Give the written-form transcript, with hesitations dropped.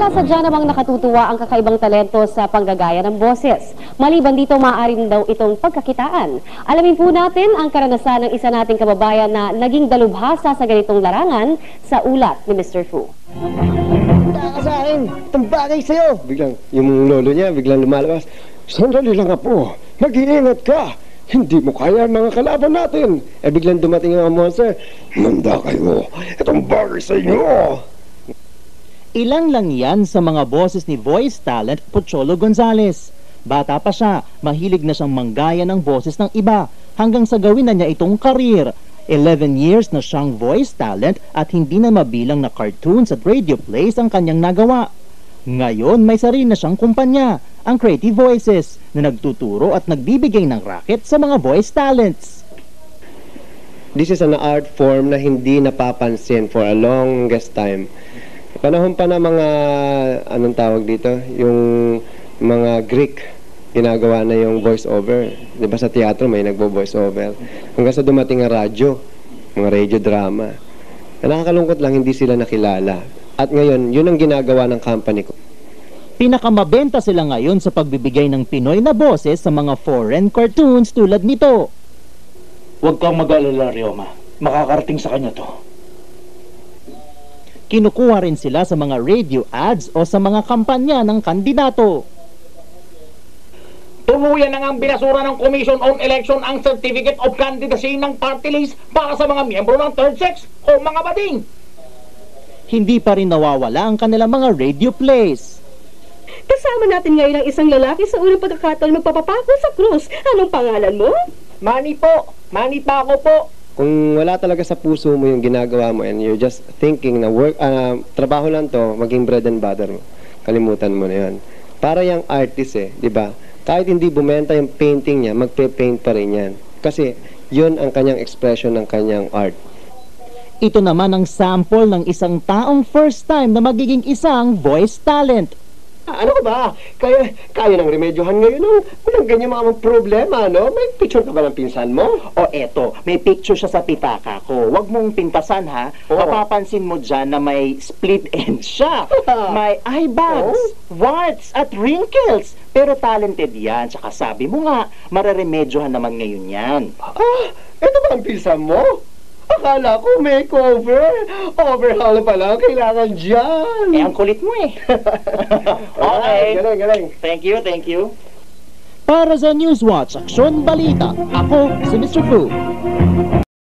Nasasadya namang nakatutuwa ang kakaibang talento sa panggagaya ng boses. Maliban dito, maaari daw itong pagkakitaan. Alamin po natin ang karanasan ng isa nating kababayan na naging dalubhasa sa ganitong larangan sa ulat ni Mr. Fu. Ka sa akin, itong bagay sa'yo. Biglang, yung lolo niya, biglang lumalabas. Sandali lang po, mag-iingat ka. Hindi mo kaya mga kalaban natin. Biglang dumating ang monster. Manda kayo, itong bagay sa inyo. Ilang lang yan sa mga boses ni voice talent Pocholo Gonzales. Bata pa siya, mahilig na siyang manggaya ng boses ng iba hanggang sa gawin na niya itong career. 11 years na siyang voice talent at hindi na mabilang na cartoons at radio plays ang kanyang nagawa. Ngayon may sarili na siyang kumpanya, ang Creative Voices, na nagtuturo at nagbibigay ng racket sa mga voice talents. This is an art form na hindi napapansin for a longest time. Panahon pa na mga, anong tawag dito, yung mga Greek, ginagawa na yung voice-over. Di ba sa teatro may nagbo-voice-over? Hanggang sa dumating ang radyo, mga radio drama. Nakakalungkot lang, hindi sila nakilala. At ngayon, yun ang ginagawa ng company ko. Pinakamabenta sila ngayon sa pagbibigay ng Pinoy na boses sa mga foreign cartoons tulad nito. Huwag kang mag-alala, Ryoma. Makakarating sa kanya to. Kinukuha rin sila sa mga radio ads o sa mga kampanya ng kandidato. Tuluyan na ang binasura ng Commission on Election ang Certificate of Candidacy ng party list para sa mga miyembro ng third sex o mga bading. Hindi pa rin nawawala ang kanilang mga radio plays. Kasama natin ngayon ang isang lalaki sa unang pagkakataon magpapapako sa krus. Anong pangalan mo? Manny po. Manny pa ako po. Kung wala talaga sa puso mo yung ginagawa mo and you're just thinking na trabaho lang to, maging bread and butter mo. Kalimutan mo na yun. Para yung artist di ba? Kahit hindi bumenta yung painting niya, magpe-paint pa rin yan. Kasi yun ang kanyang expression ng kanyang art. Ito naman ang sample ng isang taong first time na magiging isang voice talent. Ano ka ba? Kaya nang remedyohan ngayon ng ganyan mga problema, no? May picture ka ba ng pinsan mo? O eto, may picture siya sa pitaka ko. Huwag mong pintasan ha. Mapapansin mo dyan na may split end siya. May eye bags, warts at wrinkles. Pero talented yan. Tsaka sabi mo nga, mararemedyohan naman ngayon yan. Ito ba ang pinsan mo? Akala ko makeover. Overhaul pala, kailangan dyan. Ang kulit mo Okay. Galing. Thank you. Para sa Newswatch Aksyon Balita, ako si Mr. Fu.